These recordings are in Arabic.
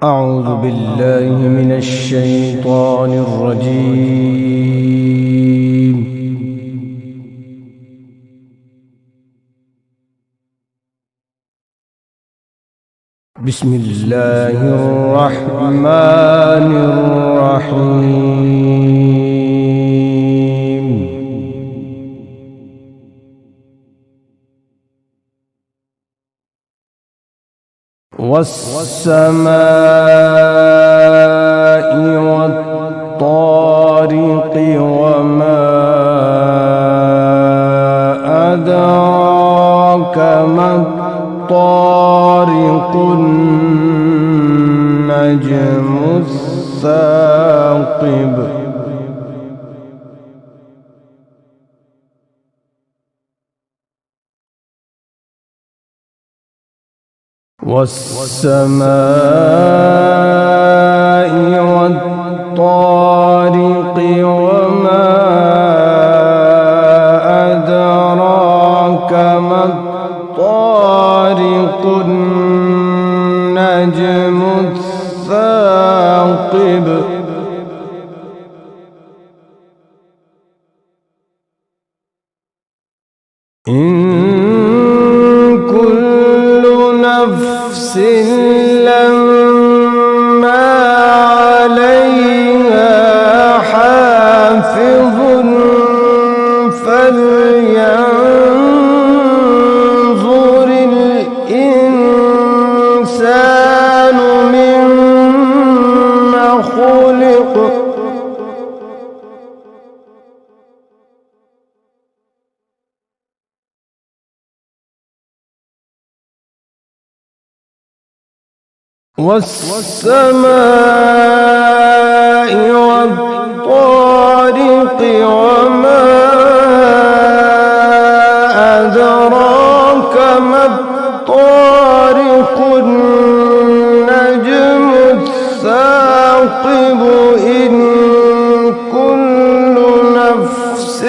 أعوذ بالله من الشيطان الرجيم. بسم الله الرحمن الرحيم. والسماء والطارق وما أدراك ما الطارق النجم الثاقب والسماء والطارق وما أدراك ما الطارق النجم الثاقب نفس لما عليها حافظ فلينظر الإنسان مما خلق والسماء والطارق وما أدراك ما الطارق النجم الثاقب إن كل نفس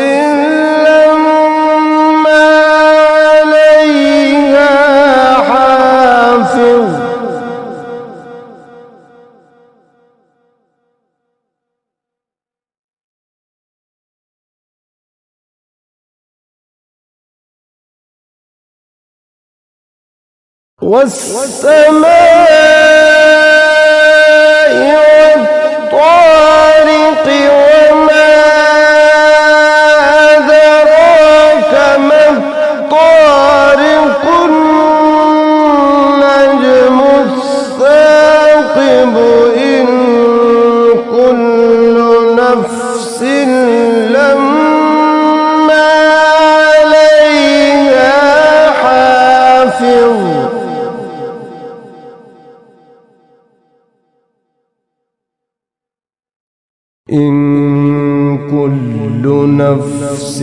لما عليها حافظ والسماء والطارق وما أدراك ما الطارق النجم الثاقب إن كل نفس لما عليها حافظ إن كل نفس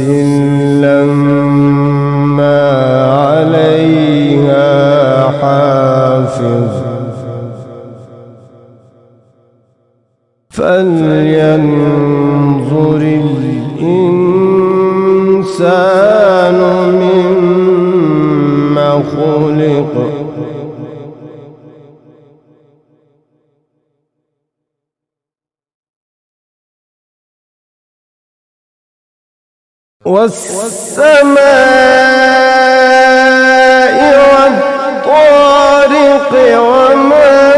لما عليها حافظ فلينظر الإنسان مما خلق والسماء والطارق وما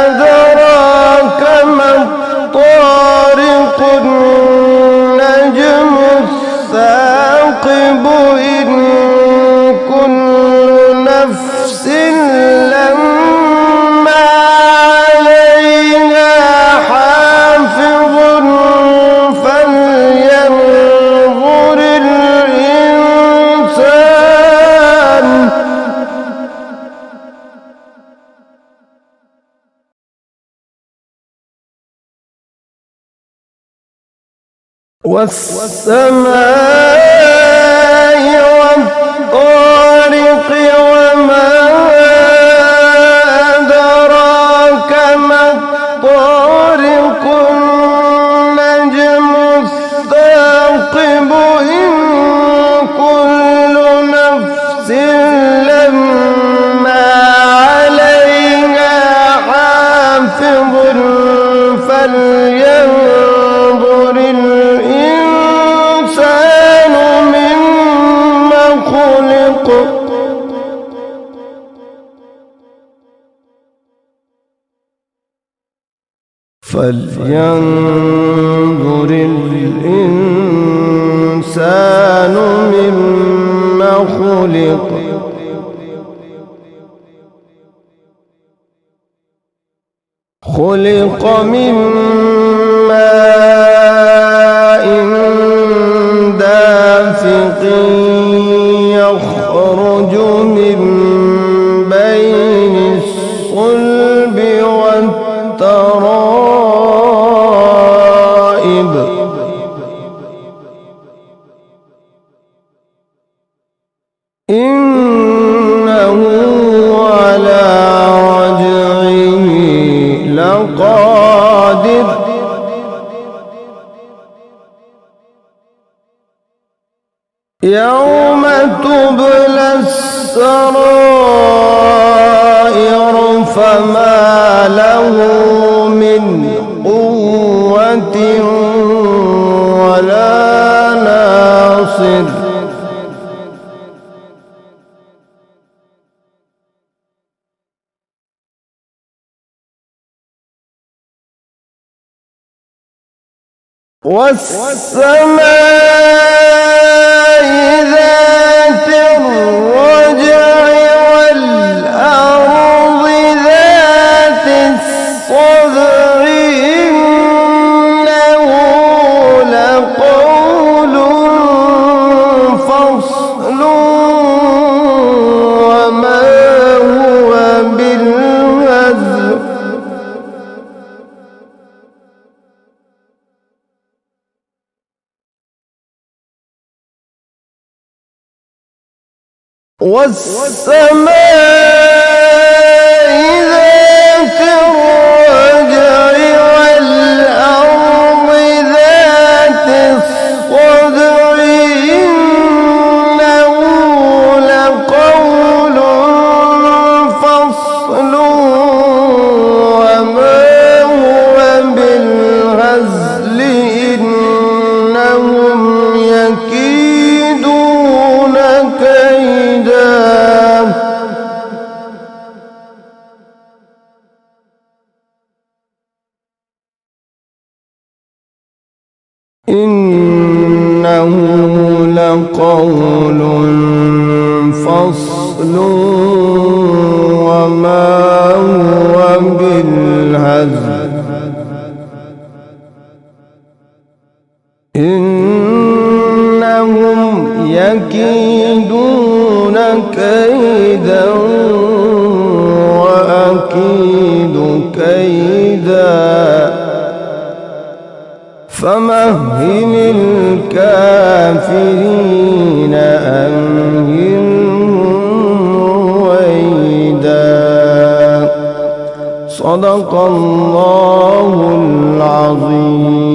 أدراك ما الطارق النجم الثاقب إن كل نفس لما عليها حافظ فلينظر الإنسان والسماء والطارق وما أدراك ما الطارق النجم الثاقب إن كل نفس لما عليها فلينظر الإنسان مما خلق خلق من ماء دافق يخرج من بين الصلب والترائب إنه على رجعه لقادر يوم تبلى السرائر فما له من قوة ولا ناصر والسماء ذات الرجع والأرض ذات الصدع إنه لقول فصل وما هو بالهزل والسماء ذات الرجع والأرض ذات الصدع إنه لقول فصل وما هو بالهزل إنهم يكيدون كيدا إنه لقول فصل وما هو بالهزل إنهم يكيدون كيدا وأكيد كيدا فمهل الكافرين أمهلهم رويدا صدق الله العظيم.